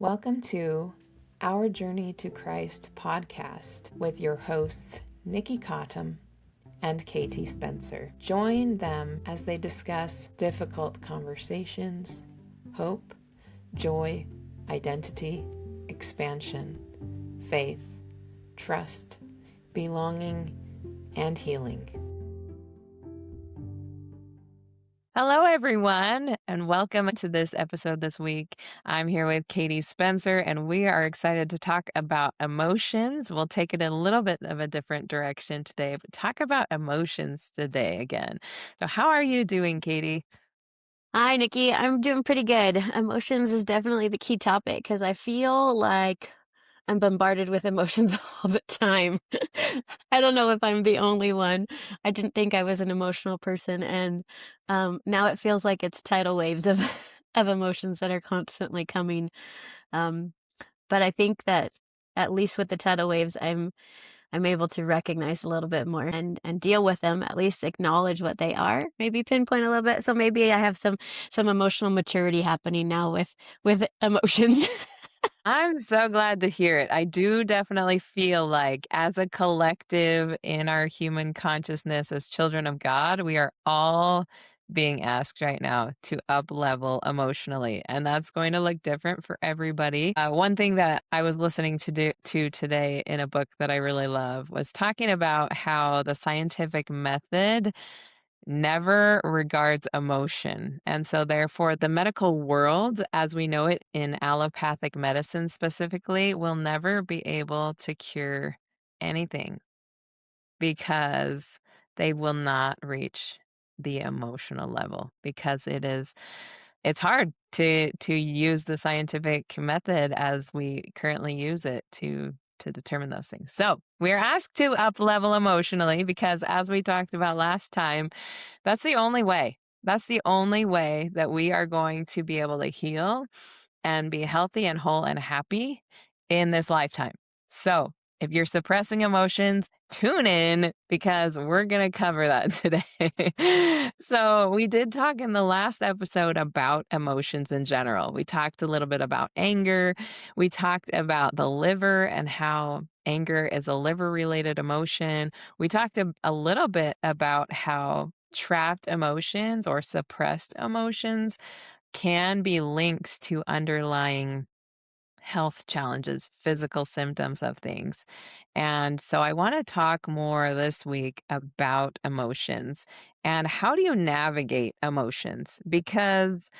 Welcome to Our Journey to Christ podcast with your hosts, Nikki Cottom and Katie Spencer. Join them as they discuss difficult conversations, hope, joy, identity, expansion, faith, trust, belonging, and healing. Hello, everyone, and welcome to this episode this week. I'm here with Katie Spencer, and we are excited to talk about emotions. We'll take it a little bit of a different direction today, but talk about emotions today again. So how are you doing, Katie? Hi, Nikki. I'm doing pretty good. Emotions is definitely the key topic because I feel like I'm bombarded with emotions all the time. I don't know if I'm the only one. I didn't think I was an emotional person, and now it feels like it's tidal waves of of emotions that are constantly coming. Um, but I think that at least with the tidal waves, I'm able to recognize a little bit more and deal with them, at least acknowledge what they are, maybe pinpoint a little bit. So maybe I have some emotional maturity happening now with emotions. I'm so glad to hear it. I do definitely feel like, as a collective in our human consciousness as children of God, we are all being asked right now to up level emotionally, and that's going to look different for everybody. One thing that I was listening to today in a book that I really love was talking about how the scientific method never regards emotion. And so, therefore, the medical world, as we know it in allopathic medicine specifically, will never be able to cure anything because they will not reach the emotional level because it's hard to use the scientific method as we currently use it to determine those things. So we're asked to up level emotionally because, as we talked about last time, that's the only way. That's the only way that we are going to be able to heal and be healthy and whole and happy in this lifetime. So if you're suppressing emotions, tune in because we're going to cover that today. So, we did talk in the last episode about emotions in general. We talked a little bit about anger. We talked about the liver and how anger is a liver related emotion. We talked a little bit about how trapped emotions or suppressed emotions can be linked to underlying health challenges, physical symptoms of things. And so I want to talk more this week about emotions and how do you navigate emotions? Because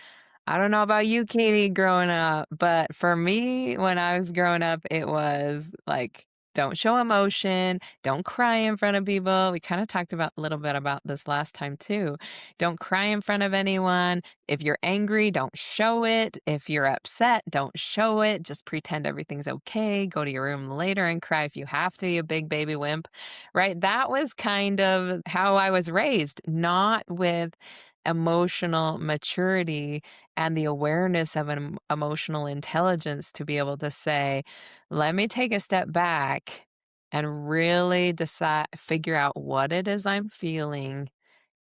I don't know about you, Katie, growing up, but for me, when I was growing up, it was like, don't show emotion, don't cry in front of people. We kind of talked about a little bit about this last time too. Don't cry in front of anyone. If you're angry, don't show it. If you're upset, don't show it. Just pretend everything's okay. Go to your room later and cry if you have to, you big baby wimp. Right? That was kind of how I was raised, not with emotional maturity and the awareness of an emotional intelligence to be able to say, let me take a step back and really figure out what it is I'm feeling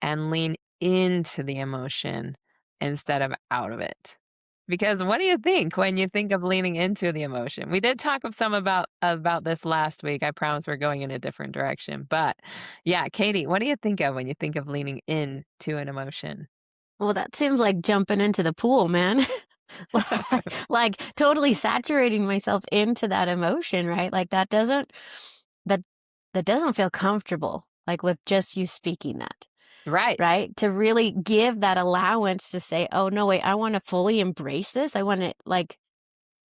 and lean into the emotion instead of out of it. Because what do you think when you think of leaning into the emotion? We did talk of some about this last week. I promise we're going in a different direction. But yeah, Katie, what do you think of when you think of leaning into an emotion? Well, that seems like jumping into the pool, man. Like totally saturating myself into that emotion, right? Like that that doesn't feel comfortable, like with just you speaking that. Right. Right? To really give that allowance to say, "Oh, no, wait, I wanna fully embrace this. I wanna," like,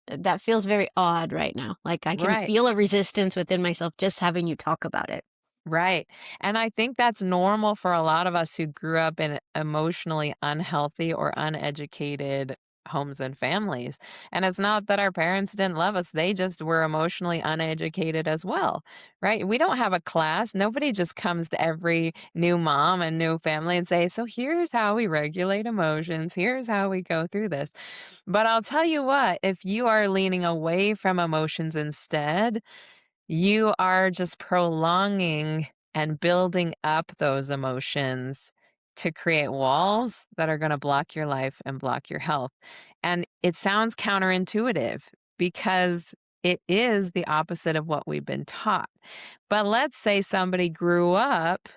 that feels very odd right now. Like, I can Right. feel a resistance within myself just having you talk about it. Right. And I think that's normal for a lot of us who grew up in emotionally unhealthy or uneducated homes and families. And it's not that our parents didn't love us, they just were emotionally uneducated as well. Right? We don't have a class. Nobody just comes to every new mom and new family and say, "So here's how we regulate emotions. Here's how we go through this." But I'll tell you what, if you are leaning away from emotions instead, you are just prolonging and building up those emotions to create walls that are going to block your life and block your health. And it sounds counterintuitive because it is the opposite of what we've been taught. But let's say somebody grew up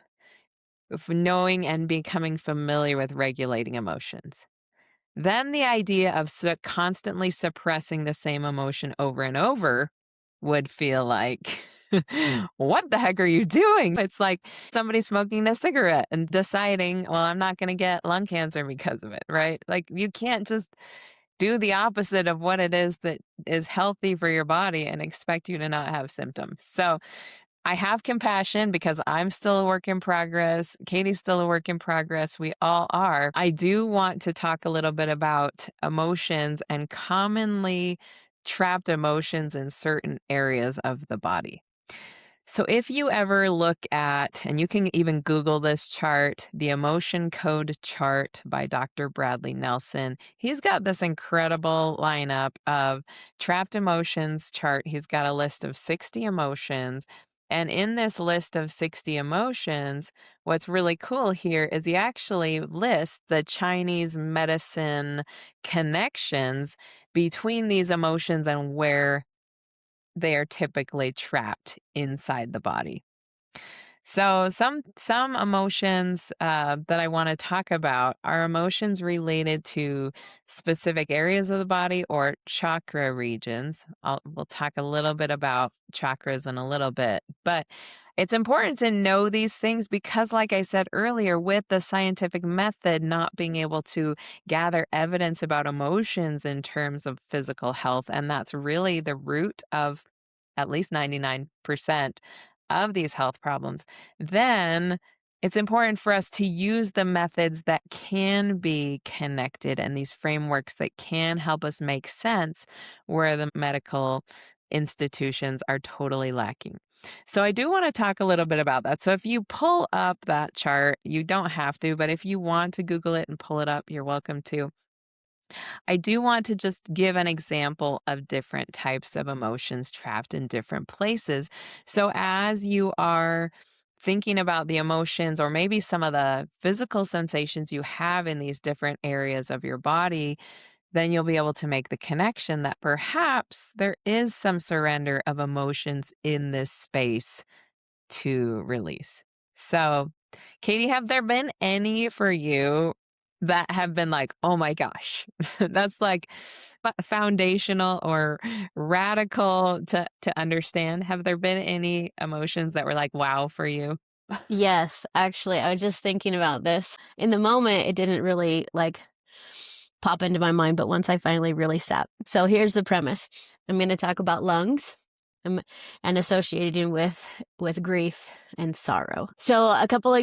knowing and becoming familiar with regulating emotions. Then the idea of constantly suppressing the same emotion over and over would feel like, what the heck are you doing? It's like somebody smoking a cigarette and deciding, well, I'm not going to get lung cancer because of it, right? Like you can't just do the opposite of what it is that is healthy for your body and expect you to not have symptoms. So I have compassion because I'm still a work in progress. Katie's still a work in progress. We all are. I do want to talk a little bit about emotions and commonly trapped emotions in certain areas of the body. So, if you ever look at, and you can even Google this chart, the emotion code chart by Dr. Bradley Nelson, he's got this incredible lineup of trapped emotions chart. He's got a list of 60 emotions. And in this list of 60 emotions, what's really cool here is he actually lists the Chinese medicine connections between these emotions and where they are typically trapped inside the body. So some emotions that I want to talk about are emotions related to specific areas of the body or chakra regions. We'll talk a little bit about chakras in a little bit, but it's important to know these things because, like I said earlier, with the scientific method not being able to gather evidence about emotions in terms of physical health, and that's really the root of at least 99% of these health problems, then it's important for us to use the methods that can be connected and these frameworks that can help us make sense where the medical institutions are totally lacking. So, I do want to talk a little bit about that. So, if you pull up that chart, you don't have to, but if you want to Google it and pull it up, you're welcome to. I do want to just give an example of different types of emotions trapped in different places. So, as you are thinking about the emotions or maybe some of the physical sensations you have in these different areas of your body, then you'll be able to make the connection that perhaps there is some surrender of emotions in this space to release. So, Katie, have there been any for you that have been like, "Oh my gosh, that's like foundational or radical to understand"? Have there been any emotions that were like, "Wow" for you? Yes, actually, I was just thinking about this. In the moment, it didn't really, pop into my mind, but once I finally really sat. So here's the premise. I'm gonna talk about lungs, and associating with grief and sorrow. So a couple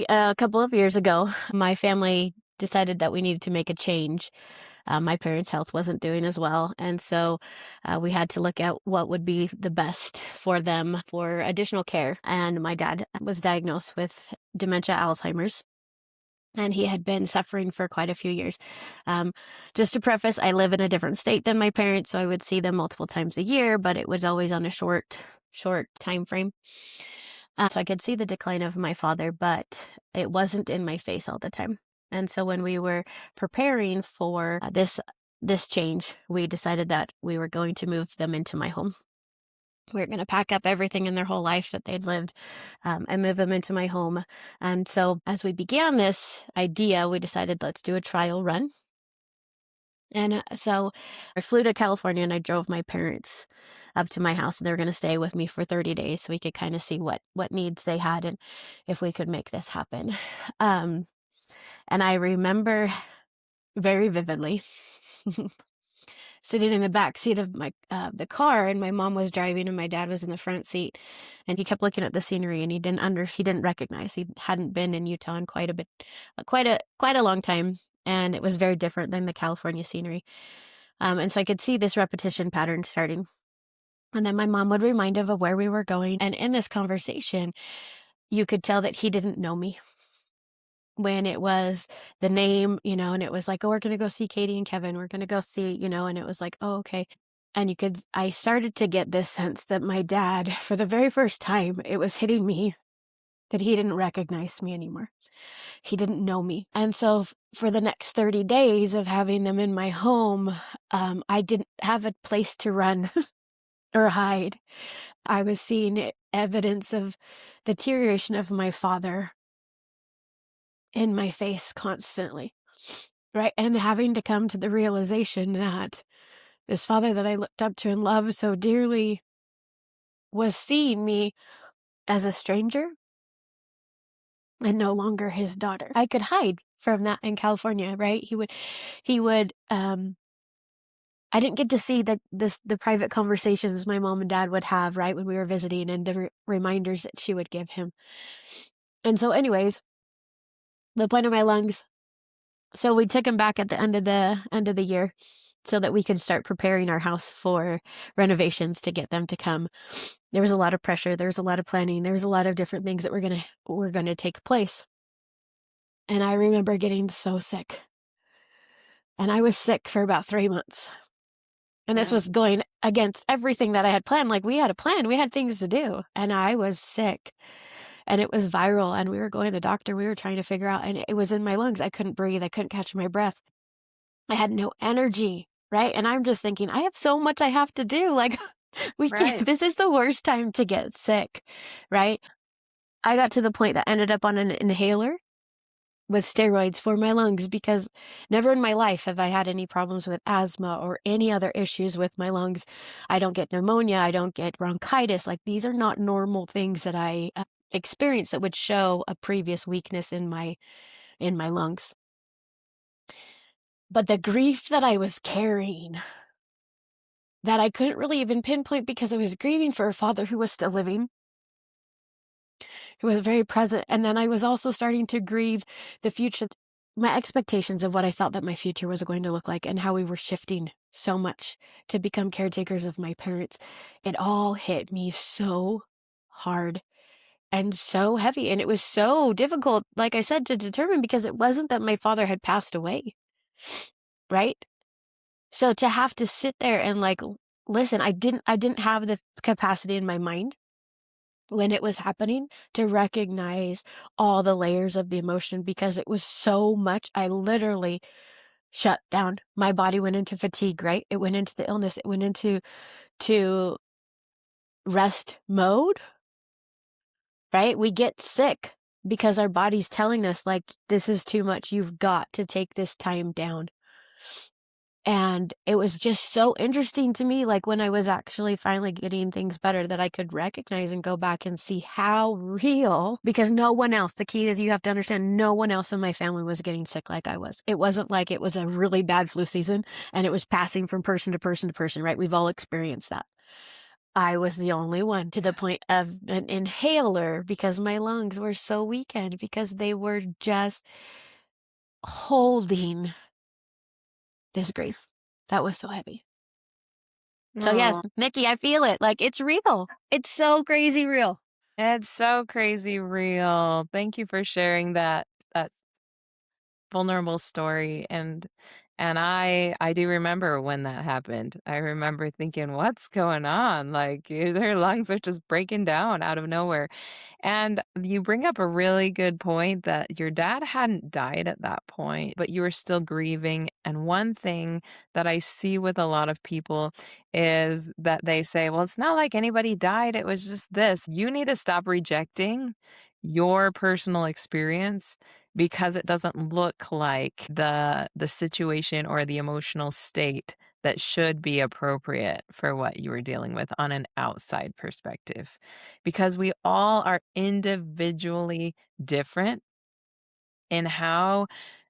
of years ago, my family decided that we needed to make a change. My parents' health wasn't doing as well, and so we had to look at what would be the best for them for additional care. And my dad was diagnosed with dementia, Alzheimer's. And he had been suffering for quite a few years. Um, just to preface, I live in a different state than my parents, so I would see them multiple times a year, but it was always on a short time frame. So I could see the decline of my father, but it wasn't in my face all the time. And so when we were preparing for this change, we decided that we were going to move them into my home. We were going to pack up everything in their whole life that they'd lived, and move them into my home. And so as we began this idea, we decided let's do a trial run. And so I flew to California and I drove my parents up to my house. They were going to stay with me for 30 days so we could kind of see what needs they had and if we could make this happen. Um, and I remember very vividly sitting in the back seat of the car, and my mom was driving and my dad was in the front seat, and he kept looking at the scenery and he didn't recognize. He hadn't been in Utah in quite a bit, quite a long time, and it was very different than the California scenery. And so I could see this repetition pattern starting. And then my mom would remind him of where we were going. And in this conversation, you could tell that he didn't know me when it was the name, and it was like, oh, we're going to go see Katie and Kevin. We're going to go see, and it was like, oh, okay. And I started to get this sense that my dad, for the very first time, it was hitting me. that he didn't recognize me anymore. He didn't know me. And so for the next 30 days of having them in my home, I didn't have a place to run or hide. I was seeing evidence of the deterioration of my father in my face constantly, right? And having to come to the realization that this father that I looked up to and loved so dearly was seeing me as a stranger and no longer his daughter. I could hide from that in California, right? He would I didn't get to see the private conversations my mom and dad would have, right, when we were visiting and the reminders that she would give him. And so anyways, the point of my lungs, so we took him back at the end of the year so that we could start preparing our house for renovations to get them to come. There was a lot of pressure, there was a lot of planning, there was a lot of different things that were gonna take place. And I remember getting so sick. And I was sick for about 3 months. And this Mm. was going against everything that I had planned. Like, we had a plan, we had things to do, and I was sick, and it was viral, and we were going to the doctor, we were trying to figure out, and it was in my lungs. I couldn't breathe, I couldn't catch my breath. I had no energy, right? And I'm just thinking, I have so much I have to do. Like, we Right. can't, this is the worst time to get sick, right? I got to the point that I ended up on an inhaler with steroids for my lungs because never in my life have I had any problems with asthma or any other issues with my lungs. I don't get pneumonia, I don't get bronchitis. Like, these are not normal things that I experience that would show a previous weakness in my lungs. But the grief that I was carrying, that I couldn't really even pinpoint because I was grieving for a father who was still living, who was very present. And then I was also starting to grieve the future, my expectations of what I thought that my future was going to look like and how we were shifting so much to become caretakers of my parents. It all hit me so hard and so heavy. And it was so difficult, like I said, to determine because it wasn't that my father had passed away, right? So to have to sit there and like listen, I didn't have the capacity in my mind when it was happening to recognize all the layers of the emotion because it was so much. I literally shut down. My body went into fatigue, right? It went into the illness. It went into to rest mode, right? We get sick because our body's telling us like this is too much. You've got to take this time down. And it was just so interesting to me, like, when I was actually finally getting things better that I could recognize and go back and see how real because no one else, the key is you have to understand, no one else in my family was getting sick like I was. It wasn't like it was a really bad flu season and it was passing from person to person to person, right? We've all experienced that. I was the only one to the point of an inhaler because my lungs were so weakened because they were just holding this grief that was so heavy. So Oh, yes, Nikki, I feel it. Like, it's real. It's so crazy real. it's so crazy real. Thank you for sharing that vulnerable story, and I do remember when that happened. I remember thinking, "What's going on?" Like, their lungs are just breaking down out of nowhere. And you bring up a really good point that your dad hadn't died at that point, but you were still grieving. And one thing that I see with a lot of people is that they say, well, it's not like anybody died. It was just this. You need to stop rejecting your personal experience because it doesn't look like the situation or the emotional state that should be appropriate for what you were dealing with on an outside perspective because we all are individually different in how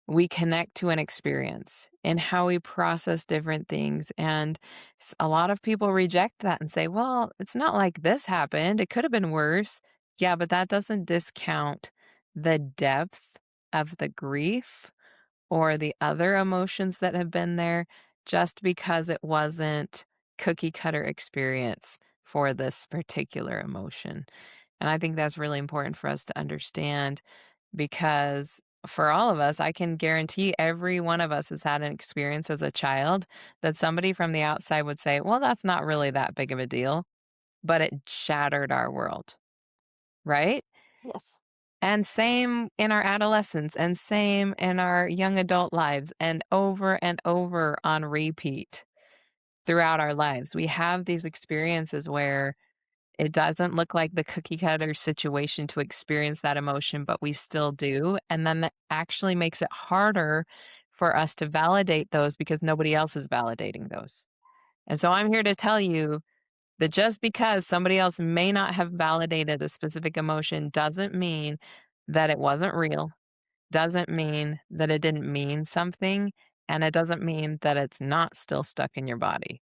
we connect to an experience and how we process different things. And a lot of people reject that and say, well, it's not like this happened. It could have been worse. Yeah, but that doesn't discount the depth of the grief or the other emotions that have been there just because it wasn't cookie cutter experience for this particular emotion. And I think that's really important for us to understand because for all of us, I can guarantee every one of us has had an experience as a child that somebody from the outside would say, well, that's not really that big of a deal, but it shattered our world, right? Yes. And same in our adolescence, and same in our young adult lives, and over on repeat throughout our lives. We have these experiences where it doesn't look like the cookie cutter situation to experience that emotion, but we still do. And then that actually makes it harder for us to validate those because nobody else is validating those. And so I'm here to tell you that just because somebody else may not have validated a specific emotion doesn't mean that it wasn't real, doesn't mean that it didn't mean something, and it doesn't mean that it's not still stuck in your body.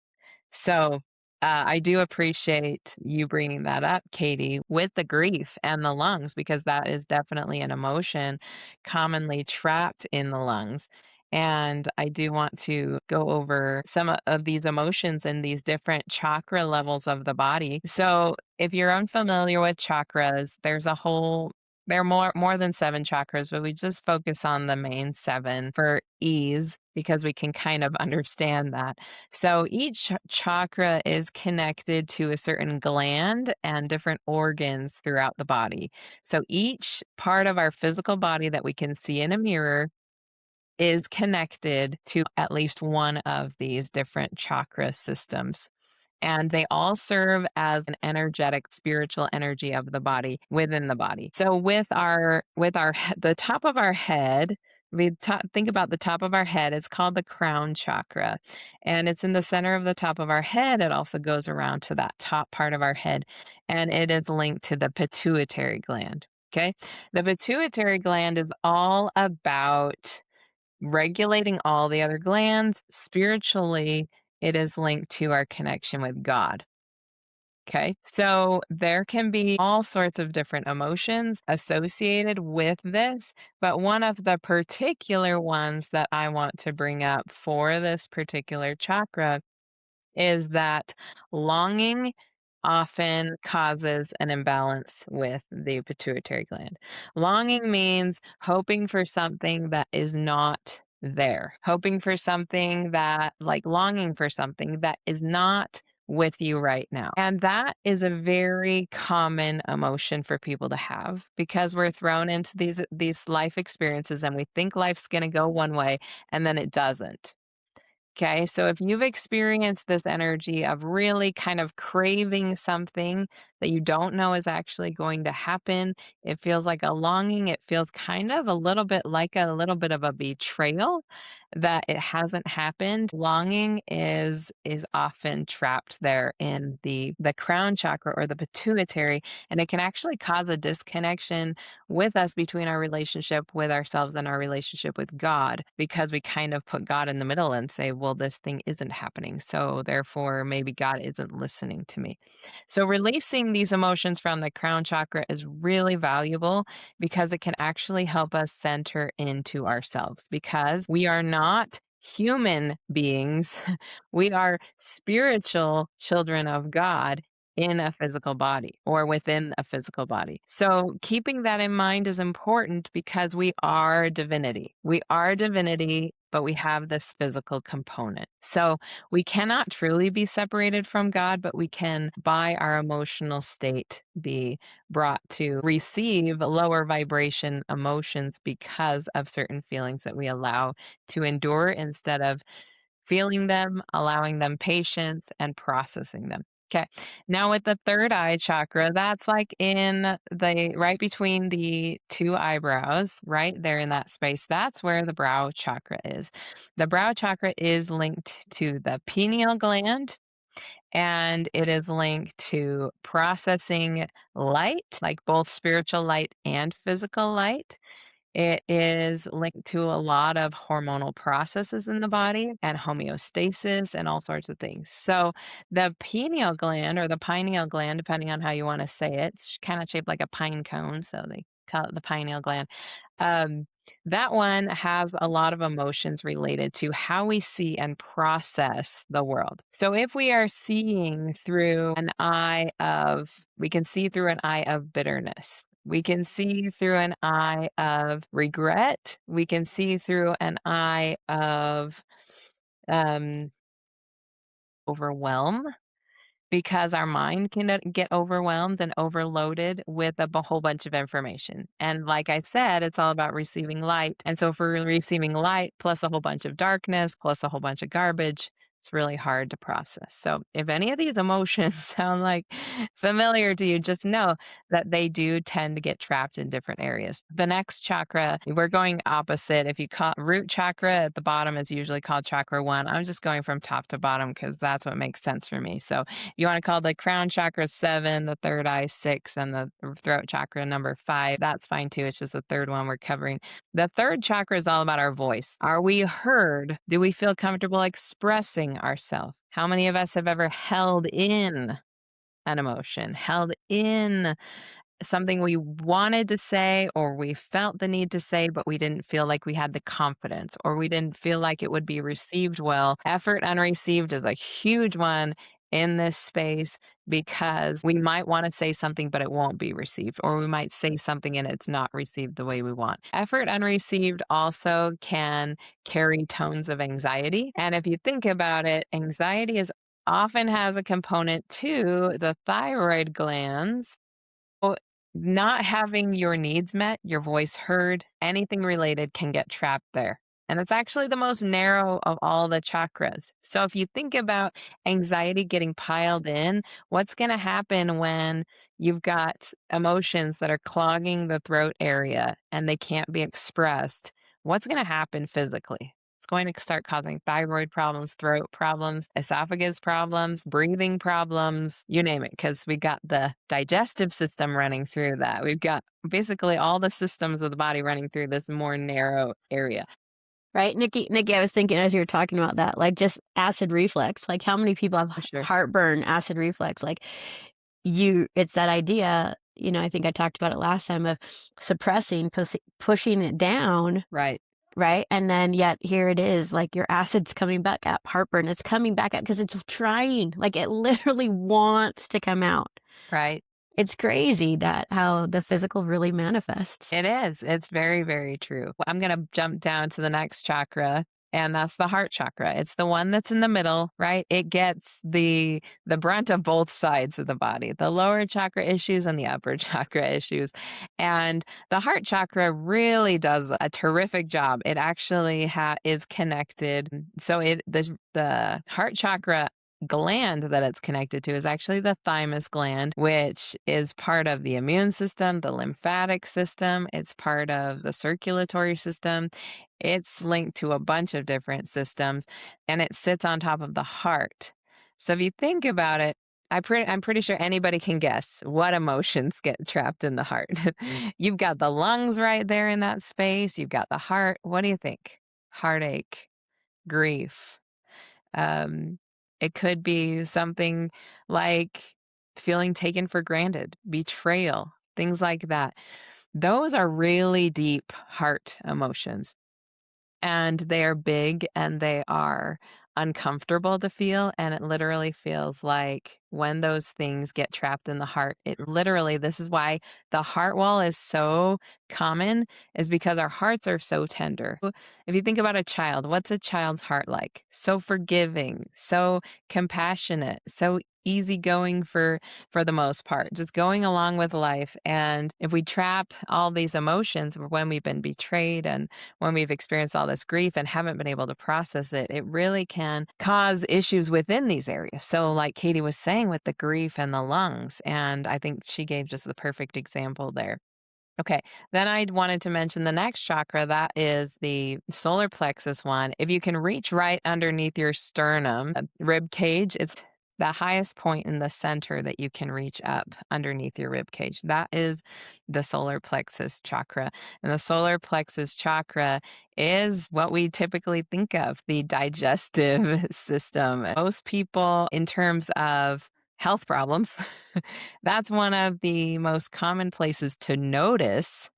So, I do appreciate you bringing that up, Katie, with the grief and the lungs, because that is definitely an emotion commonly trapped in the lungs. And I do want to go over some of these emotions and these different chakra levels of the body. So, if you're unfamiliar with chakras, there are more than 7 chakras, but we just focus on the main 7 for ease because we can kind of understand that. So each chakra is connected to a certain gland and different organs throughout the body. So each part of our physical body that we can see in a mirror is connected to at least one of these different chakra systems. And they all serve as an energetic spiritual energy of the body within the body. So the top of our head, think about the top of our head. It's called the crown chakra, and it's in the center of the top of our head. It also goes around to that top part of our head, and it is linked to the pituitary gland. Okay, the pituitary gland is all about regulating all the other glands. Spiritually, it is linked to our connection with God. Okay. So there can be all sorts of different emotions associated with this, but one of the particular ones that I want to bring up for this particular chakra is that longing often causes an imbalance with the pituitary gland. Longing means hoping for something that is not there, hoping for something that, like longing for something that is not with you right now. And that is a very common emotion for people to have because we're thrown into these life experiences and we think life's going to go one way and then it doesn't. Okay, so if you've experienced this energy of really kind of craving something that you don't know is actually going to happen, it feels like a longing. It feels kind of a little bit like a little bit of a betrayal that it hasn't happened. Longing is often trapped there in the crown chakra or the pituitary, and it can actually cause a disconnection with us between our relationship with ourselves and our relationship with God because we kind of put God in the middle and say, well, this thing isn't happening. So therefore, maybe God isn't listening to me. So releasing these emotions from the crown chakra is really valuable because it can actually help us center into ourselves because we are not human beings. We are spiritual children of God in a physical body or within a physical body. So, keeping that in mind is important because we are divinity. We are divinity, but we have this physical component. So, we cannot truly be separated from God, but we can, by our emotional state, be brought to receive lower vibration emotions because of certain feelings that we allow to endure instead of feeling them, allowing them patience, and processing them. Okay. Now with the third eye chakra, that's like in the right between the two eyebrows, right there in that space. That's where the brow chakra is. The brow chakra is linked to the pineal gland and it is linked to processing light, like both spiritual light and physical light. It is linked to a lot of hormonal processes in the body and homeostasis and all sorts of things. So, the pineal gland or the pineal gland, depending on how you want to say it, it's kind of shaped like a pine cone. So, they call it the pineal gland. Um, that one has a lot of emotions related to how we see and process the world. So if we are seeing through an eye of, we can see through an eye of bitterness. We can see through an eye of regret. We can see through an eye of um, overwhelm. because our mind can get overwhelmed and overloaded with a whole bunch of information. And like I said, it's all about receiving light. And so if we're receiving light plus a whole bunch of darkness, plus a whole bunch of garbage, it's really hard to process. So if any of these emotions sound like familiar to you, just know that they do tend to get trapped in different areas. The next chakra, we're going opposite. If you call root chakra at the bottom is usually called chakra one. I'm just going from top to bottom because that's what makes sense for me. So you want to call the crown chakra seven, the third eye six, and the throat chakra number five. That's fine too. It's just the third one we're covering. The third chakra is all about our voice. Are we heard? Do we feel comfortable expressing ourselves? How many of us have ever held in an emotion, held in something we wanted to say or we felt the need to say, but we didn't feel like we had the confidence or we didn't feel like it would be received well? Effort unreceived is a huge one in this space because we might want to say something, but it won't be received, or we might say something and it's not received the way we want. Effort unreceived also can carry tones of anxiety. And if you think about it, anxiety is often has a component to the thyroid glands. Well, not having your needs met, your voice heard, anything related can get trapped there. And it's actually the most narrow of all the chakras. So if you think about anxiety getting piled in, what's going to happen when you've got emotions that are clogging the throat area and they can't be expressed? What's going to happen physically? It's going to start causing thyroid problems, throat problems, esophagus problems, breathing problems, you name it, because we got the digestive system running through that. We've got basically all the systems of the body running through this more narrow area. Right? Nikki, I was thinking as you were talking about that, like, just acid reflux, like, how many people have For sure. heartburn, acid reflux? Like, it's that idea, I think I talked about it last time, of suppressing, pushing it down, Right. right? And then yet here it is, like, your acid's coming back up, heartburn, it's coming back up because it's trying, like, it literally wants to come out. Right. It's crazy that how the physical really manifests. It is. It's very, very true. I'm going to jump down to the next chakra, and that's the heart chakra. It's the one that's in the middle, right? It gets the brunt of both sides of the body, the lower chakra issues and the upper chakra issues. And the heart chakra really does a terrific job. It actually is connected. So the heart chakra gland that it's connected to is actually the thymus gland, which is part of the immune system, the lymphatic system. It's part of the circulatory system. It's linked to a bunch of different systems and it sits on top of the heart. So if you think about it, I'm pretty sure anybody can guess what emotions get trapped in the heart. You've got the lungs right there in that space. You've got the heart. What do you think? Heartache, grief, um, it could be something like feeling taken for granted, betrayal, things like that. Those are really deep heart emotions. And they are big and they are uncomfortable to feel, and it literally feels like when those things get trapped in the heart, it literally this is why the heart wall is so common, is because our hearts are so tender. If you think about a child, what's a child's heart like? So forgiving, so compassionate, so easygoing for the most part, just going along with life. And if we trap all these emotions when we've been betrayed and when we've experienced all this grief and haven't been able to process it, it really can cause issues within these areas. So, like Katie was saying with the grief and the lungs, and I think she gave just the perfect example there. Okay, then I wanted to mention the next chakra, that is the solar plexus one. If you can reach right underneath your sternum, rib cage, it's the highest point in the center that you can reach up underneath your rib cage. That is the solar plexus chakra. And the solar plexus chakra is what we typically think of, the digestive system. Most people, in terms of health problems, that's one of the most common places to notice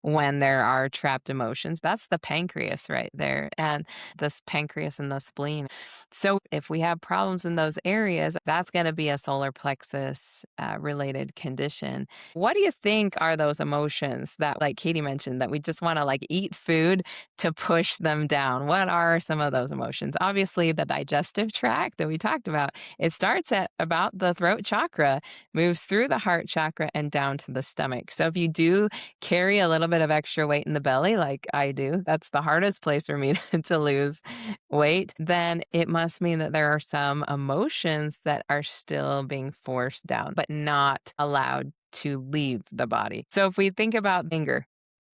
when there are trapped emotions. That's the pancreas right there, and this pancreas and the spleen. So if we have problems in those areas, that's going to be a solar plexus related condition. What do you think are those emotions that, like Katie mentioned, that we just want to like eat food to push them down? What are some of those emotions? Obviously, the digestive tract that we talked about, it starts at about the throat chakra, moves through the heart chakra and down to the stomach. So if you do carry a little bit of extra weight in the belly, like I do, that's the hardest place for me to lose weight, then it must mean that there are some emotions that are still being forced down, but not allowed to leave the body. So if we think about anger,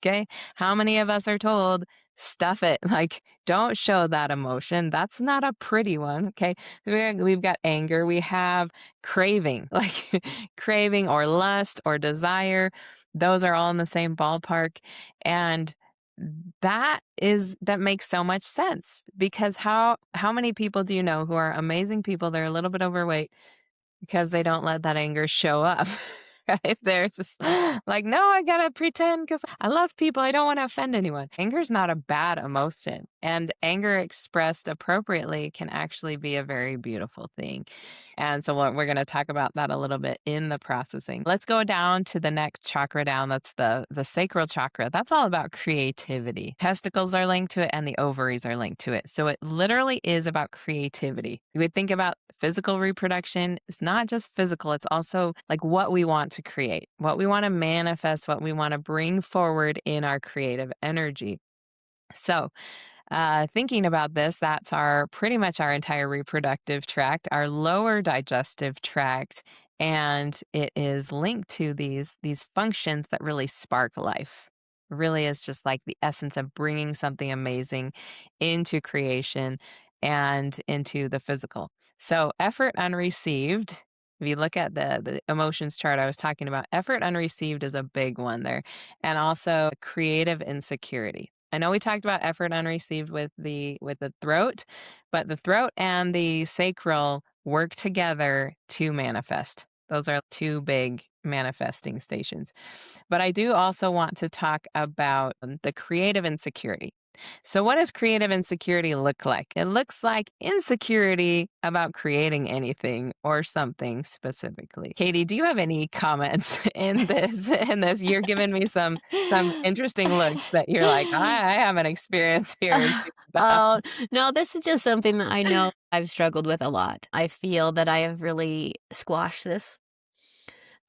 okay, how many of us are told, stuff it, like don't show that emotion? That's not a pretty one, okay? We've got anger, we have craving, like craving or lust or desire. Those are all in the same ballpark. And that makes so much sense because how many people do you know who are amazing people, they're a little bit overweight because they don't let that anger show up, right? They're just like, "No, I gotta pretend because I love people, I don't wanna offend anyone." Anger is not a bad emotion, and anger expressed appropriately can actually be a very beautiful thing. And so we're gonna talk about that a little bit in the processing. Let's go down to the next chakra down, that's the sacral chakra. That's all about creativity. Testicles are linked to it and the ovaries are linked to it. So it literally is about creativity. You would think about physical reproduction. It's not just physical, it's also like what we want to create, what we want to manifest, what we want to bring forward in our creative energy. So, thinking about this, that's our pretty much our entire reproductive tract, our lower digestive tract, and it is linked to these functions that really spark life. Really is just like the essence of bringing something amazing into creation and into the physical. So, effort unreceived. If you look at the emotions chart I was talking about, effort unreceived is a big one there, and also creative insecurity. I know we talked about effort unreceived with the throat, but the throat and the sacral work together to manifest. Those are two big manifesting stations. But I do also want to talk about the creative insecurity. So, what does creative insecurity look like? It looks like insecurity about creating anything or something specifically. Katie, do you have any comments in this? In this, you're giving me some interesting looks that you're like, I have an experience here and figured that Oh, no, this is just something that I know I've struggled with a lot. I feel that I have really squashed this.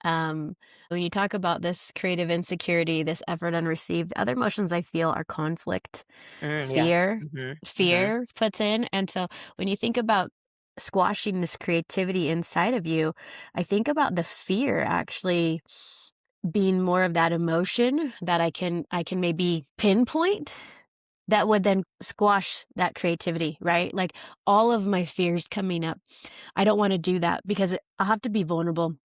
Um, when you talk about this creative insecurity, this effort unreceived, other emotions I feel are conflict, Yeah. fear. Mhm, mhm. Fear puts in. And so when you think about squashing this creativity inside of you, I think about the fear actually being more of that emotion that I can maybe pinpoint that would then squash that creativity, right? Like all of my fears coming up. I don't want to do that because I'll have to be vulnerable.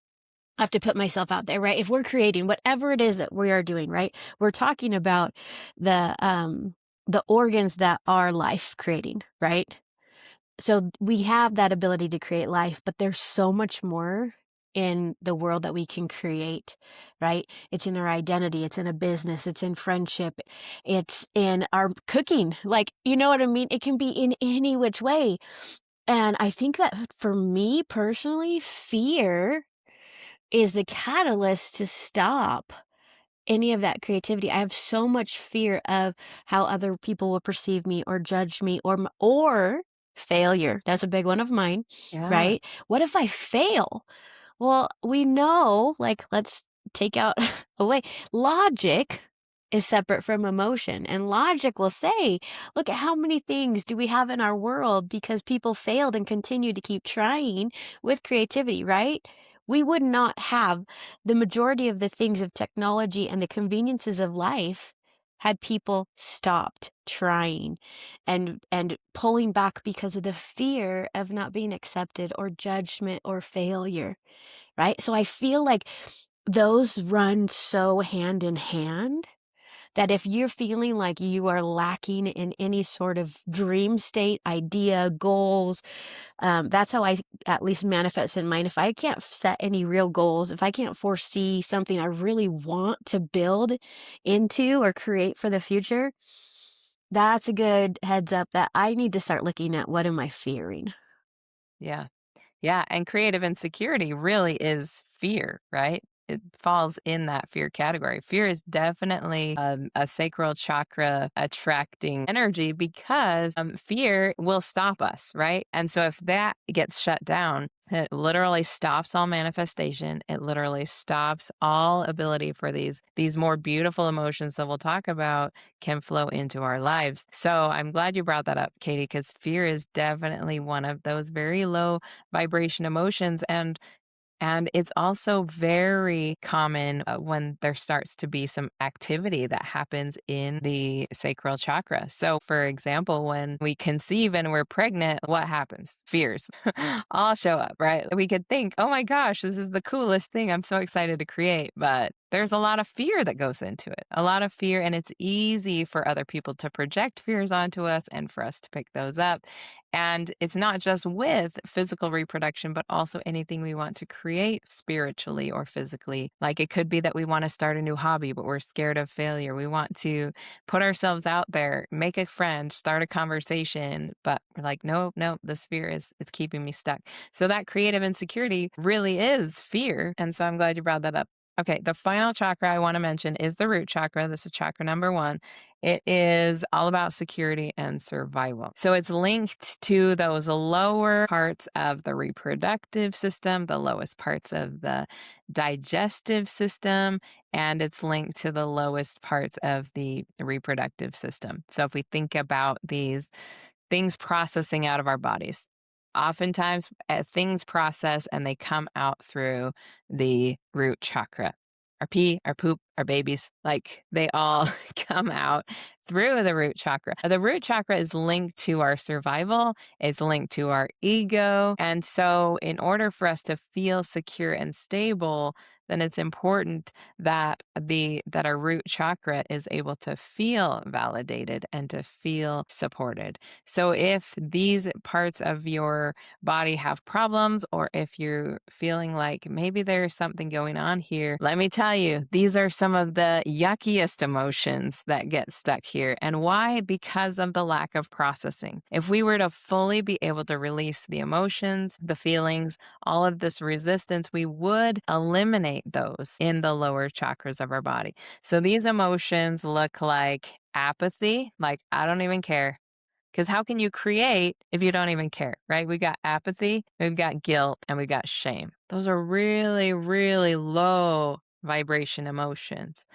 I have to put myself out there, right? If we're creating whatever it is that we are doing, right? We're talking about the organs that are life creating, right? So we have that ability to create life, but there's so much more in the world that we can create, right? It's in our identity, it's in a business, it's in friendship, it's in our cooking. Like, you know what I mean? It can be in any which way. And I think that for me personally, fear is the catalyst to stop any of that creativity. I have so much fear of how other people will perceive me or judge me or failure. That's a big one of mine, Yeah. right? What if I fail? Well, we know, like, let's take out away logic is separate from emotion. And logic will say, look at how many things do we have in our world because people failed and continue to keep trying with creativity, right? We would not have the majority of the things of technology and the conveniences of life had people stopped trying and pulling back because of the fear of not being accepted or judgment or failure, right? So I feel like those run so hand in hand that if you're feeling like you are lacking in any sort of dream state, idea, goals, that's how I at least manifest in mind. If I can't set any real goals, if I can't foresee something I really want to build into or create for the future, that's a good heads up that I need to start looking at what am I fearing. Yeah. Yeah, and creative insecurity really is fear, right? It falls in that fear category. Fear is definitely a sacral chakra attracting energy because fear will stop us, right? And so if that gets shut down, it literally stops all manifestation. It literally stops all ability for these more beautiful emotions that we'll talk about can flow into our lives. So I'm glad you brought that up, Katie, because fear is definitely one of those very low vibration emotions and it's also very common when there starts to be some activity that happens in the sacral chakra. So, for example, when we conceive and we're pregnant, what happens? Fears all show up, right? We could think, oh my gosh, this is the coolest thing. I'm so excited to create. But there's a lot of fear that goes into it, a lot of fear. And it's easy for other people to project fears onto us and for us to pick those up. And it's not just with physical reproduction, but also anything we want to create spiritually or physically. Like it could be that we want to start a new hobby, but we're scared of failure. We want to put ourselves out there, make a friend, start a conversation, but we're like, no, no, this fear is keeping me stuck. So that creative insecurity really is fear. And so I'm glad you brought that up. Okay, the final chakra I want to mention is the root chakra. This is chakra number one. It is all about security and survival. So it's linked to those lower parts of the reproductive system, the lowest parts of the digestive system, and it's linked to the lowest parts of the reproductive system. So if we think about these things processing out of our bodies, oftentimes things process and they come out through the root chakra. Our pee, our poop, our babies, like they all come out through the root chakra. The root chakra is linked to our survival, is linked to our ego. And so, in order for us to feel secure and stable, then it's important that our root chakra is able to feel validated and to feel supported. So if these parts of your body have problems, or if you're feeling like maybe there's something going on here, let me tell you, these are some of the yuckiest emotions that get stuck here. And why? Because of the lack of processing. If we were to fully be able to release the emotions, the feelings, all of this resistance, we would eliminate those in the lower chakras of our body. So these emotions look like apathy, like I don't even care. Because how can you create if you don't even care, right? We got apathy, we've got guilt, and we got shame. Those are really, really low vibration emotions.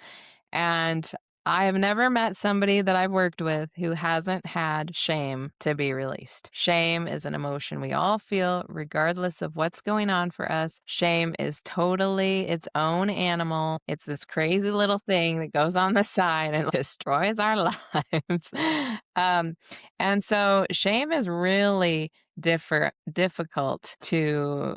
And I have never met somebody that I've worked with who hasn't had shame to be released. Shame is an emotion we all feel, regardless of what's going on for us. Shame is totally its own animal. It's this crazy little thing that goes on the side and destroys our lives. Um, and so shame is really difficult to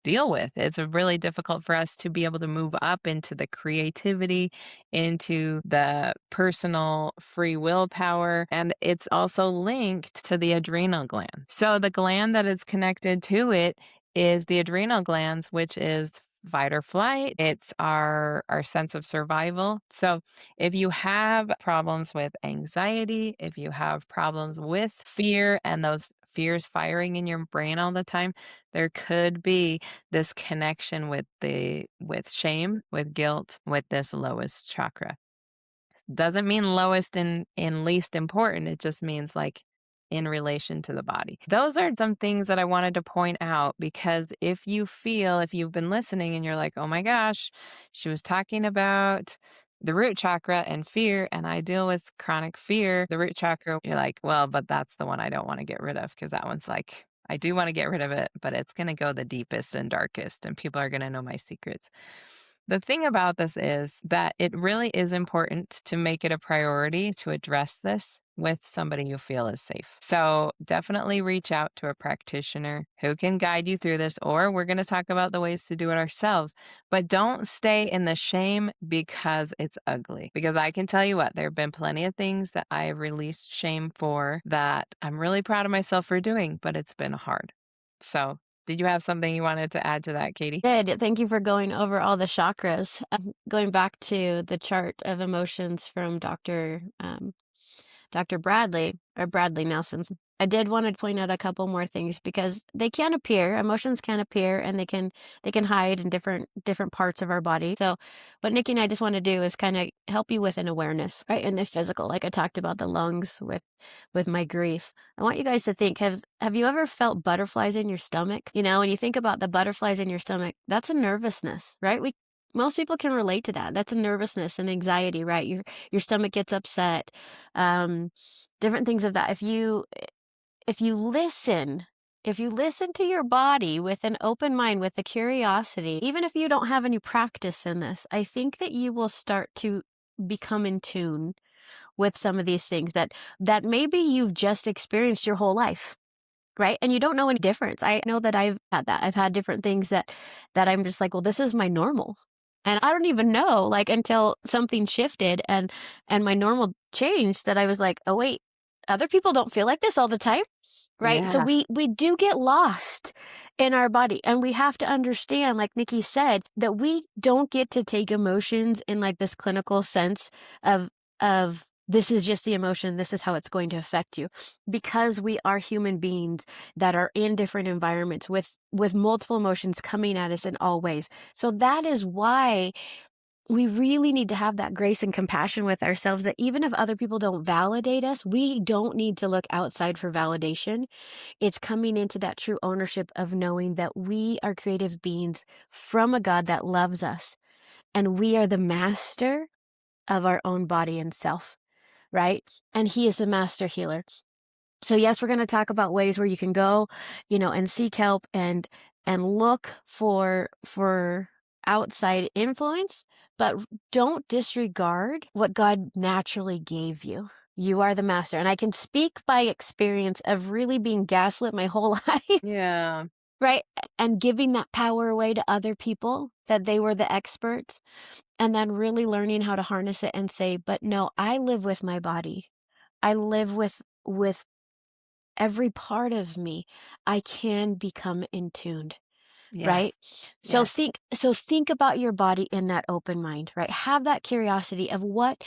deal with. It's really difficult for us to be able to move up into the creativity, into the personal free willpower, and it's also linked to the adrenal gland. So the gland that is connected to it is the adrenal glands, which is fight or flight. It's our sense of survival. So if you have problems with anxiety, if you have problems with fear and those fears firing in your brain all the time, there could be this connection with shame, with guilt, with this lowest chakra. Doesn't mean lowest in least important. It just means like in relation to the body. Those are some things that I wanted to point out because if you've been listening and you're like, oh my gosh, she was talking about the root chakra and fear, and I deal with chronic fear, the root chakra, you're like, well, but that's the one I don't want to get rid of because that one's like, I do want to get rid of it, but it's going to go the deepest and darkest, and people are going to know my secrets. The thing about this is that it really is important to make it a priority to address this with somebody you feel is safe. So definitely reach out to a practitioner who can guide you through this, or we're going to talk about the ways to do it ourselves. But don't stay in the shame because it's ugly. Because I can tell you what, there have been plenty of things that I have released shame for that I'm really proud of myself for doing, but it's been hard. So, did you have something you wanted to add to that, Katie? Good. Thank you for going over all the chakras. Going back to the chart of emotions from Dr. Bradley or Bradley Nelson. I did want to point out a couple more things because they can appear, emotions can appear and they can hide in different parts of our body. So what Nikki and I just want to do is kind of help you with an awareness, right? And the physical, like I talked about the lungs with my grief. I want you guys to think, have you ever felt butterflies in your stomach? You know, when you think about the butterflies in your stomach, that's a nervousness, right? We most people can relate to that. That's a nervousness and anxiety, right? Your stomach gets upset. Um, different things of that. If you listen, if you listen to your body with an open mind, with a curiosity, even if you don't have any practice in this, I think that you will start to become in tune with some of these things that maybe you've just experienced your whole life. Right? And you don't know any difference. I know that I've had that. I've had different things that I'm just like, well, this is my normal. And I don't even know, like, until something shifted and my normal changed, that I was like, oh wait, other people don't feel like this all the time. Right? So Yeah. we do get lost in our body, and we have to understand, like Nikki said, that we don't get to take emotions in like this clinical sense of this is just the emotion, this is how it's going to affect you, because we are human beings that are in different environments with multiple emotions coming at us in all ways. So that is why we really need to have that grace and compassion with ourselves, that even if other people don't validate us, we don't need to look outside for validation. It's coming into that true ownership of knowing that we are creative beings from a God that loves us, and we are the master of our own body and self, right? And He is the master healer. So yes, we're going to talk about ways where you can go, and seek help and look for outside influence, but don't disregard what God naturally gave you. You are the master. And I can speak by experience of really being gaslit my whole life, Yeah. right? And giving that power away to other people, that they were the experts, and then really learning how to harness it and say, but no, I live with my body. I live with every part of me. I can become in tuned. Right? Yes. So Yes. think about your body in that open mind, right? Have that curiosity of what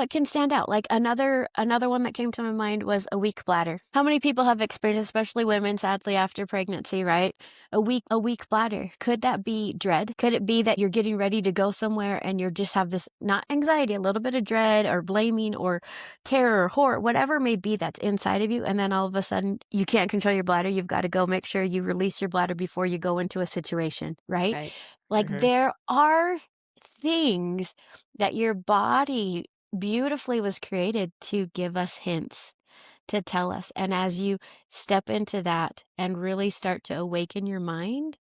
can stand out. Like another one that came to my mind was a weak bladder. How many people have experienced, especially women, sadly after pregnancy, right? A weak bladder. Could that be dread? Could it be that you're getting ready to go somewhere and you just have this, not anxiety, a little bit of dread or blaming or terror, horror, whatever it may be that's inside of you, and then all of a sudden you can't control your bladder. You've got to go make sure you release your bladder before you go into a situation, right? Right. Like Mhm. there are things that your body beautifully was created to give us hints, to tell us. And as you step into that and really start to awaken your mind,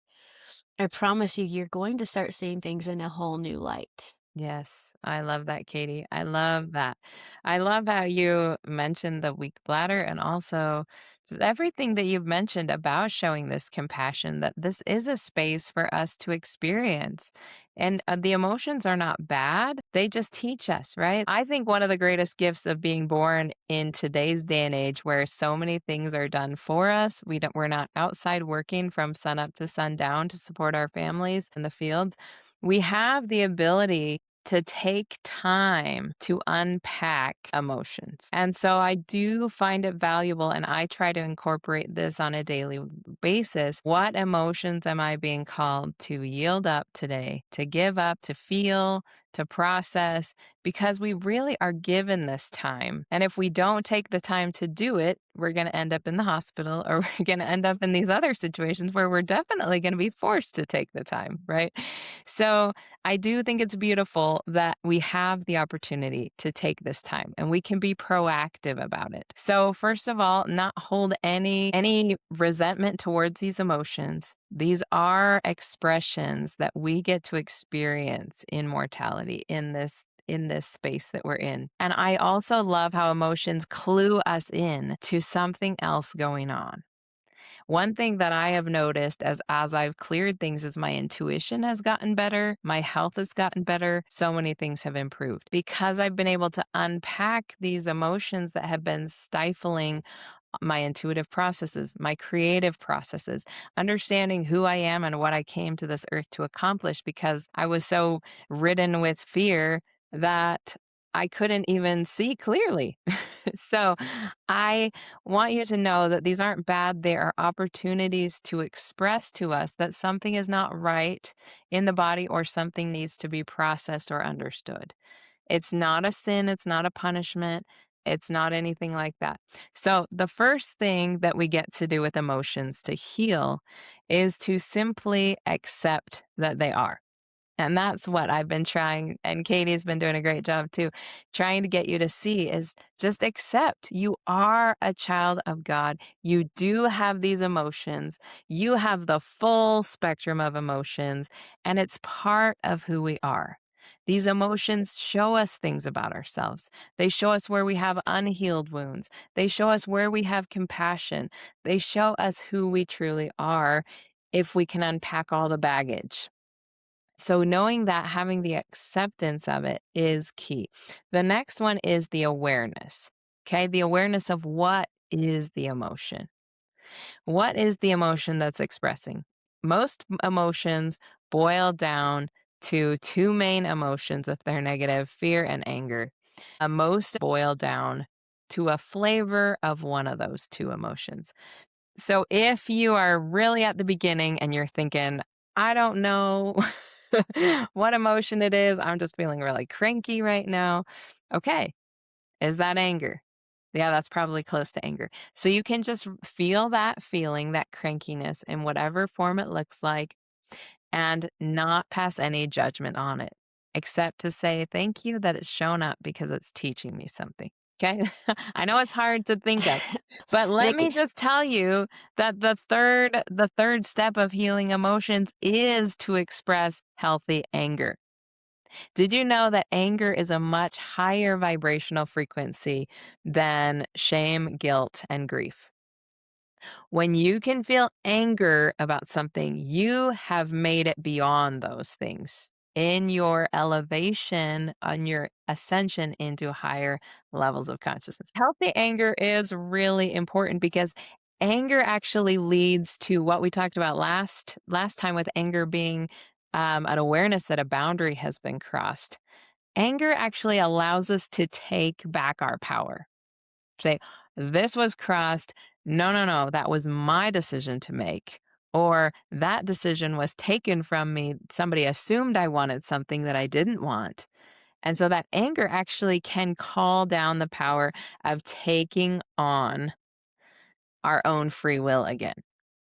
I promise you, you're going to start seeing things in a whole new light. Yes, I love that, Katie. I love that. I love how you mentioned the weak bladder and also just everything that you've mentioned about showing this compassion, that this is a space for us to experience. And the emotions are not bad, they just teach us, right? I think one of the greatest gifts of being born in today's day and age where so many things are done for us, we're not outside working from sun up to sundown to support our families in the fields. We have the ability to take time to unpack emotions. And so I do find it valuable, and I try to incorporate this on a daily basis. What emotions am I being called to yield up today, to give up, to feel, to process? Because we really are given this time. And if we don't take the time to do it, we're going to end up in the hospital or we're going to end up in these other situations where we're definitely going to be forced to take the time, right? So I do think it's beautiful that we have the opportunity to take this time and we can be proactive about it. So first of all, not hold any resentment towards these emotions. These are expressions that we get to experience in mortality in this space that we're in. And I also love how emotions clue us in to something else going on. One thing that I have noticed as I've cleared things is my intuition has gotten better, my health has gotten better, so many things have improved because I've been able to unpack these emotions that have been stifling my intuitive processes, my creative processes, understanding who I am and what I came to this earth to accomplish because I was so ridden with fear that I couldn't even see clearly. So I want you to know that these aren't bad. They are opportunities to express to us that something is not right in the body or something needs to be processed or understood. It's not a sin, it's not a punishment, it's not anything like that. So, the first thing that we get to do with emotions to heal is to simply accept that they are. And that's what I've been trying, and Katie's been doing a great job too, trying to get you to see is just accept. You are a child of God. You do have these emotions. You have the full spectrum of emotions, and it's part of who we are. These emotions show us things about ourselves. They show us where we have unhealed wounds. They show us where we have compassion. They show us who we truly are if we can unpack all the baggage. So knowing that, having the acceptance of it is key. The next one is the awareness. Okay, the awareness of what is the emotion. What is the emotion that's expressing? Most emotions boil down to two main emotions if they're negative: fear and anger. Most boil down to a flavor of one of those two emotions. So if you are really at the beginning and you're thinking, I don't know what emotion it is, I'm just feeling really cranky right now. Okay, is that anger? Yeah, that's probably close to anger. So you can just feel that feeling, that crankiness in whatever form it looks like, and not pass any judgment on it, except to say, thank you that it's shown up because it's teaching me something. Okay. I know it's hard to think of, but let Nikki, me just tell you that the third step of healing emotions is to express healthy anger. Did you know that anger is a much higher vibrational frequency than shame, guilt, and grief? When you can feel anger about something, you have made it beyond those things in your elevation, on your ascension into higher levels of consciousness. Healthy anger is really important because anger actually leads to what we talked about last time with anger being an awareness that a boundary has been crossed. Anger actually allows us to take back our power. Say, this was crossed. No, no, no. That was my decision to make. Or that decision was taken from me. Somebody assumed I wanted something that I didn't want. And so that anger actually can call down the power of taking on our own free will again.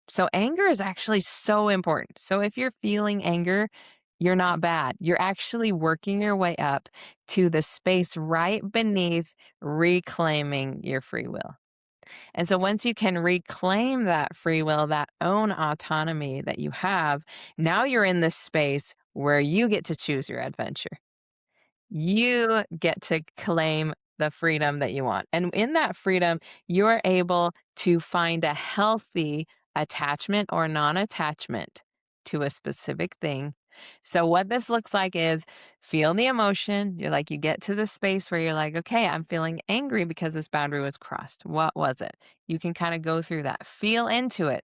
So anger is actually so important. So if you're feeling anger, you're not bad. You're actually working your way up to the space right beneath reclaiming your free will. And so once you can reclaim that free will, that own autonomy that you have, now you're in this space where you get to choose your adventure. You get to claim the freedom that you want. And in that freedom, you're able to find a healthy attachment or non attachment to a specific thing. So, what this looks like is feel the emotion. You're like, you get to the space where you're like, okay, I'm feeling angry because this boundary was crossed. What was it? You can kind of go through that, feel into it.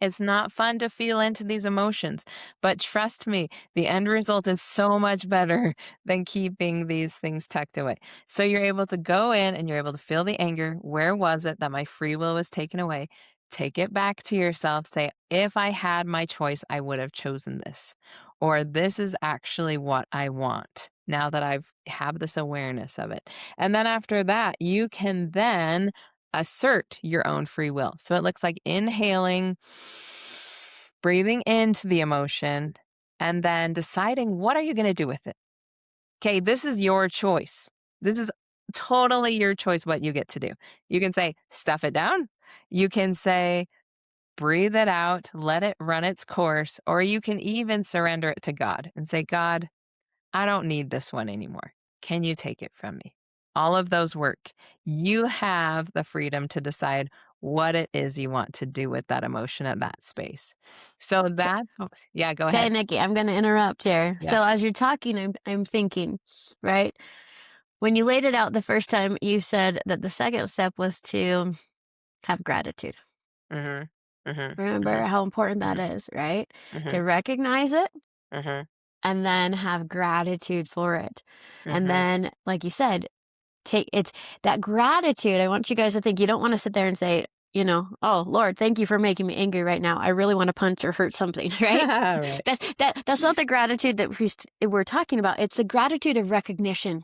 It's not fun to feel into these emotions, but trust me, the end result is so much better than keeping these things tucked away. So you're able to go in and you're able to feel the anger. Where was it that my free will was taken away? Take it back to yourself. Say, if I had my choice, I would have chosen this. Or this is actually what I want now that I've have this awareness of it. And then after that, you can then assert your own free will. So it looks like inhaling, breathing into the emotion, and then deciding what are you going to do with it? Okay, this is your choice. This is totally your choice what you get to do. You can say stuff it down. You can say breathe it out, let it run its course, or you can even surrender it to God and say, God, I don't need this one anymore. Can you take it from me? All of those work. You have the freedom to decide what it is you want to do with that emotion at that space. So yeah, go Okay, ahead. Nikki, I'm gonna interrupt here. Yeah. So as you're talking, I'm thinking, right? When you laid it out the first time, you said that the second step was to have gratitude. Mhm. Mhm. Remember Mhm. how important that Mhm. is, right? To Mhm. recognize it Mhm. and then have gratitude for it. And Mhm. then, like you said, take it's that gratitude. I want you guys to think you don't want to sit there and say, oh Lord, thank you for making me angry right now. I really want to punch or hurt something, right? Right. That's not the gratitude that we're talking about. It's the gratitude of recognition,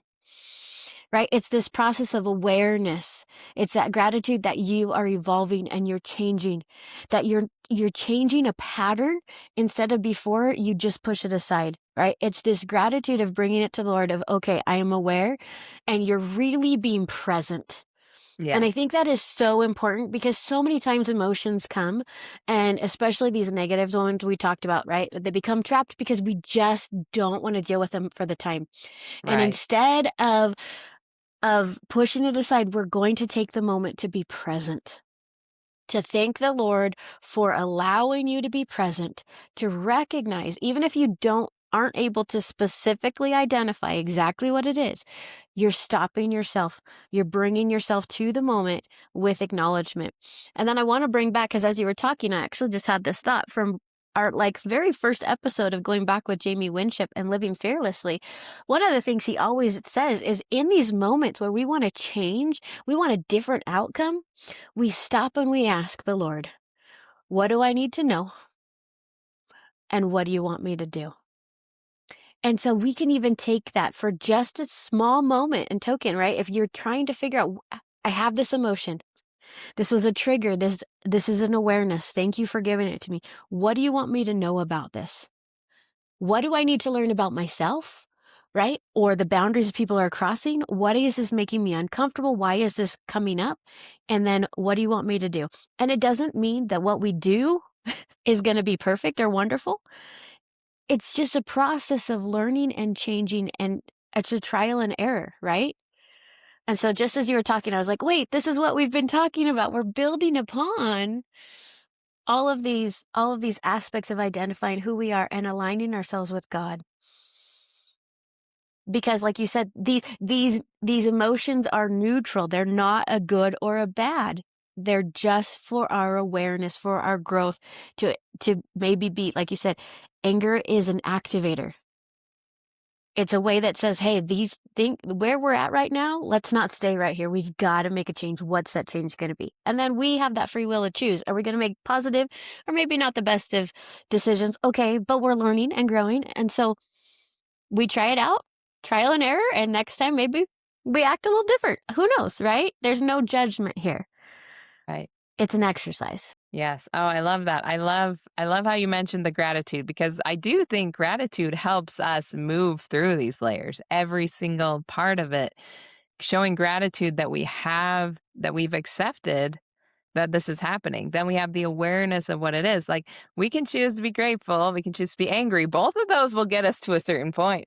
right? It's this process of awareness. It's that gratitude that you are evolving and you're changing, that you're changing a pattern instead of before you just push it aside, right? It's this gratitude of bringing it to the Lord of, okay, I am aware and you're really being present. And I Yes. think that is so important because so many times emotions come, and especially these negative ones we talked about, right? They become trapped because we just don't want to deal with them for the time. And Right. instead of pushing it aside, we're going to take the moment to be present, to thank the Lord for allowing you to be present, to recognize, even if you aren't able to specifically identify exactly what it is, you're stopping yourself. You're bringing yourself to the moment with acknowledgement. And then I want to bring back, because as you were talking, I actually just had this thought from our very first episode of going back with Jamie Winship and living fearlessly. One of the things he always says is in these moments where we want to change, we want a different outcome, we stop and we ask the Lord, what do I need to know? And what do you want me to do? And so we can even take that for just a small moment and token, right? If you're trying to figure out, I have this emotion. This was a trigger. This is an awareness. Thank you for giving it to me. What do you want me to know about this? What do I need to learn about myself? Right? Or the boundaries people are crossing? What is this making me uncomfortable? Why is this coming up? And then what do you want me to do? And it doesn't mean that what we do is going to be perfect or wonderful. It's just a process of learning and changing, and it's a trial and error, right? And so just as you were talking, I was like, wait, this is what we've been talking about. We're building upon all of these aspects of identifying who we are and aligning ourselves with God. Because like you said, these emotions are neutral. They're not a good or a bad. They're just for our awareness, for our growth, to maybe be, like you said, anger is an activator. It's a way that says, hey, these think where we're at right now, let's not stay right here. We've got to make a change. What's that change going to be? And then we have that free will to choose. Are we going to make positive or maybe not the best of decisions? Okay, but we're learning and growing. And so we try it out, trial and error. And next time, maybe we act a little different. Who knows, right? There's no judgment here. Right. It's an exercise. Yes. Oh, I love that. I love how you mentioned the gratitude because I do think gratitude helps us move through these layers. Every single part of it, showing gratitude that we've accepted that this is happening. Then we have the awareness of what it is. Like we can choose to be grateful, we can choose to be angry. Both of those will get us to a certain point.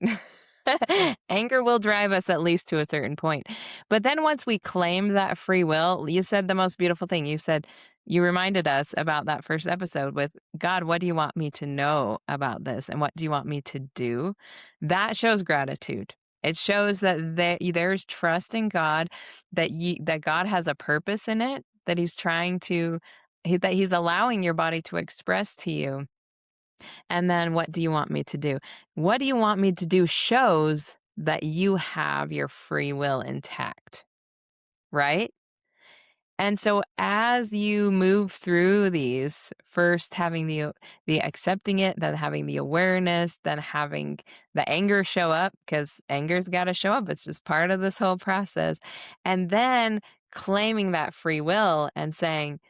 Anger will drive us at least to a certain point. But then once we claim that free will, you said the most beautiful thing. You reminded us about that first episode with God, what do you want me to know about this? And what do you want me to do? That shows gratitude. It shows that there's trust in God, that God has a purpose in it, that that he's allowing your body to express to you. And then what do you want me to do? What do you want me to do shows that you have your free will intact, right? And so as you move through these, first having the accepting it, then having the awareness, then having the anger show up because anger's got to show up. It's just part of this whole process. And then claiming that free will and saying,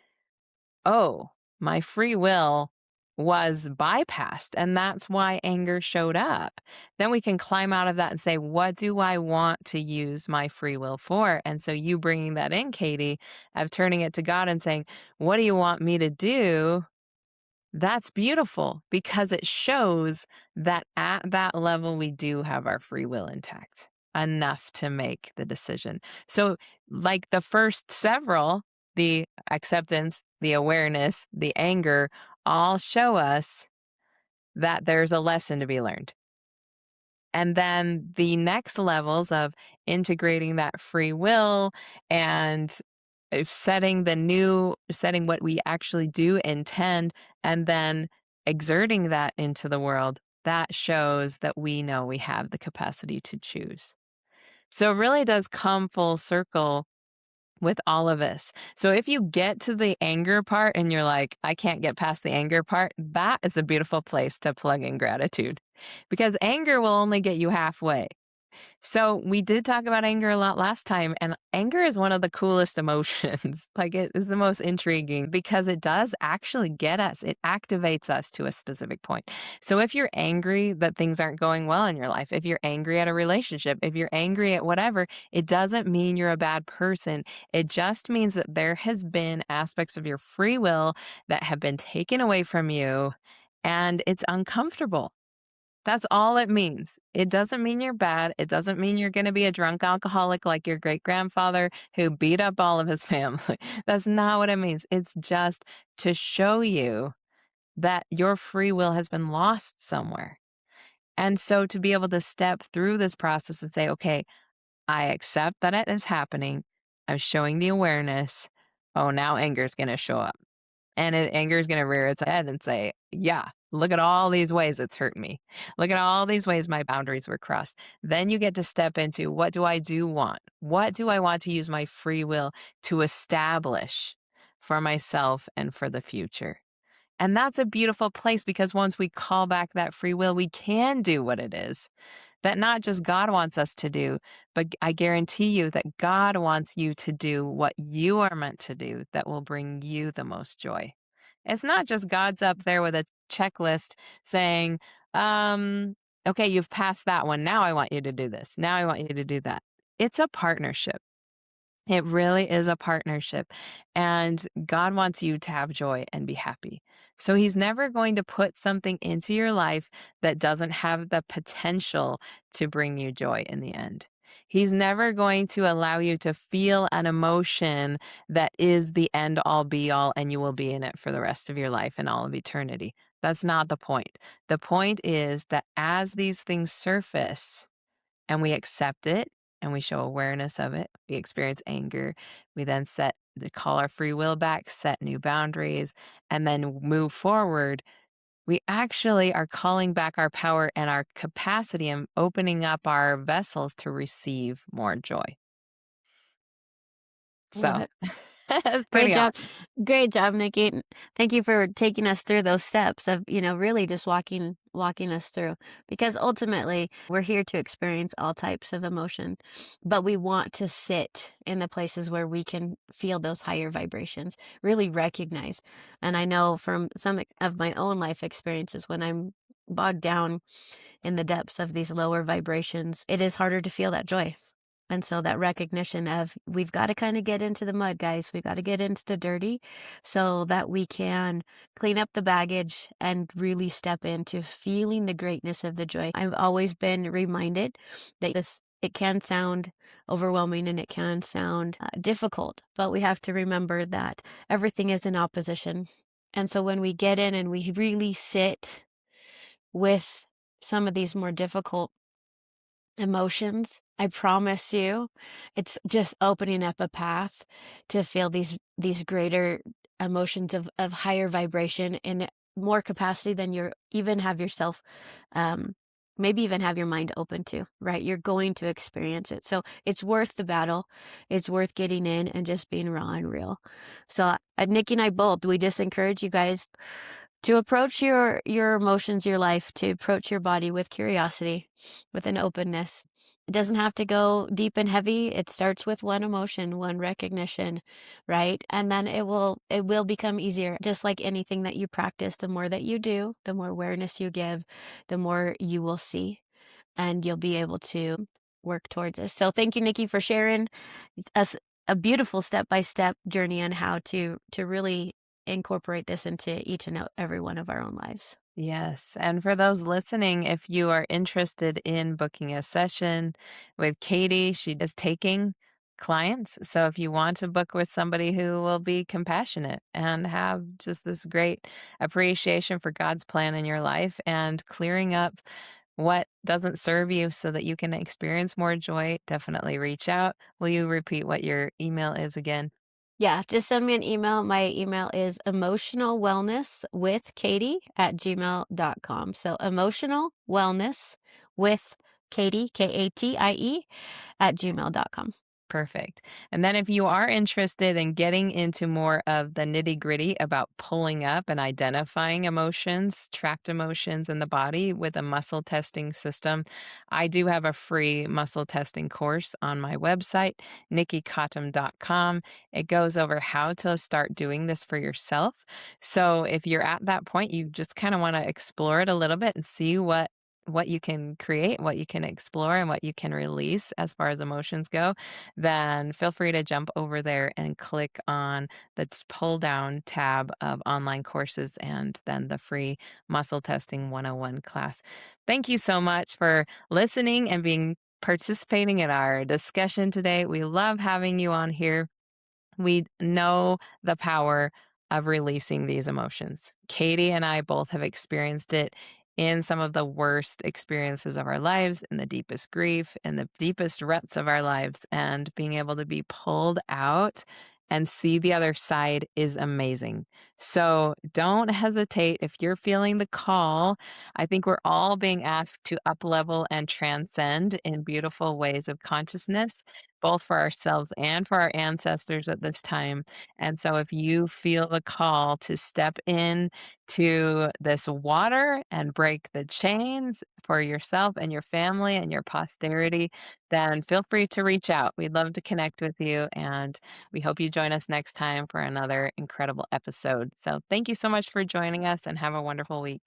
"Oh, my free will was bypassed, and that's why anger showed up. Then we can climb out of that and say, what do I want to use my free will for? And so you bringing that in, Katie, of turning it to God and saying, what do you want me to do? That's beautiful because it shows that at that level, we do have our free will intact enough to make the decision. So, like the first several, the acceptance, the awareness, the anger, all show us that there's a lesson to be learned. And then the next levels of integrating that free will and if setting what we actually do intend and then exerting that into the world, that shows that we know we have the capacity to choose. So it really does come full circle with all of us. So if you get to the anger part and you're like, I can't get past the anger part, that is a beautiful place to plug in gratitude because anger will only get you halfway. So we did talk about anger a lot last time, and anger is one of the coolest emotions. Like it is the most intriguing because it does actually get us. It activates us to a specific point. So if you're angry that things aren't going well in your life, if you're angry at a relationship, if you're angry at whatever, it doesn't mean you're a bad person. It just means that there has been aspects of your free will that have been taken away from you and it's uncomfortable. That's all it means. It doesn't mean you're bad. It doesn't mean you're gonna be a drunk alcoholic like your great-grandfather who beat up all of his family. That's not what it means. It's just to show you that your free will has been lost somewhere. And so to be able to step through this process and say, "Okay, I accept that it is happening. I'm showing the awareness. Oh, now anger is gonna show up." And anger is gonna rear its head and say, "Yeah, look at all these ways it's hurt me. Look at all these ways my boundaries were crossed." Then you get to step into what do I do want? What do I want to use my free will to establish for myself and for the future? And that's a beautiful place because once we call back that free will, we can do what it is that not just God wants us to do, but I guarantee you that God wants you to do what you are meant to do that will bring you the most joy. It's not just God's up there with a checklist saying, okay, you've passed that one. Now I want you to do this. Now I want you to do that. It's a partnership. It really is a partnership, and God wants you to have joy and be happy. So He's never going to put something into your life that doesn't have the potential to bring you joy in the end. He's never going to allow you to feel an emotion that is the end all be all and you will be in it for the rest of your life and all of eternity. That's not the point. The point is that as these things surface, and we accept it and we show awareness of it. We experience anger. We then set to call our free will back, set new boundaries, and then move forward. We actually are calling back our power and our capacity and opening up our vessels to receive more joy. Love So it. it's Great pretty job. awesome. Great job, Nikki. Thank you for taking us through those steps of, really just walking us through because ultimately we're here to experience all types of emotion, but we want to sit in the places where we can feel those higher vibrations, really recognize. And I know from some of my own life experiences when I'm bogged down in the depths of these lower vibrations, it is harder to feel that joy. And so that recognition of we've got to kind of get into the mud, guys. We got to get into the dirty so that we can clean up the baggage and really step into feeling the greatness of the joy. I've always been reminded that it can sound overwhelming and it can sound difficult, but we have to remember that everything is in opposition. And so when we get in and we really sit with some of these more difficult emotions, I promise you, it's just opening up a path to feel these greater emotions of higher vibration and more capacity than you even have yourself, maybe even have your mind open to, right? You're going to experience it. So it's worth the battle. It's worth getting in and just being raw and real. So Nikki and I both, we just encourage you guys to approach your emotions, your life, to approach your body with curiosity, with an openness, It doesn't have to go deep and heavy. It starts with one emotion, one recognition, right? And then it will become easier. Just like anything that you practice, the more that you do, the more awareness you give, the more you will see and you'll be able to work towards this. So thank you, Nikki, for sharing us a beautiful step-by-step journey on how to really incorporate this into each and every one of our own lives. Yes. And for those listening, if you are interested in booking a session with Katie, she is taking clients. So if you want to book with somebody who will be compassionate and have just this great appreciation for God's plan in your life and clearing up what doesn't serve you so that you can experience more joy, definitely reach out. Will you repeat what your email is again? Yeah, just send me an email. My email is emotionalwellnesswithkatie@gmail.com. So emotional wellness with Katie, Katie, @gmail.com. Perfect. And then if you are interested in getting into more of the nitty-gritty about pulling up and identifying emotions, trapped emotions in the body with a muscle testing system, I do have a free muscle testing course on my website, nikkicottom.com. It goes over how to start doing this for yourself. So if you're at that point, you just kind of want to explore it a little bit and see what you can create, what you can explore, and what you can release as far as emotions go, then feel free to jump over there and click on the pull down tab of online courses and then the free muscle testing 101 class. Thank you so much for listening and being participating in our discussion today. We love having you on here. We know the power of releasing these emotions. Katie and I both have experienced it in some of the worst experiences of our lives, in the deepest grief, in the deepest ruts of our lives. And being able to be pulled out and see the other side is amazing. So don't hesitate if you're feeling the call. I think we're all being asked to up level and transcend in beautiful ways of consciousness, both for ourselves and for our ancestors at this time. And so if you feel the call to step in to this water and break the chains for yourself and your family and your posterity, then feel free to reach out. We'd love to connect with you. And we hope you join us next time for another incredible episode. So thank you so much for joining us and have a wonderful week.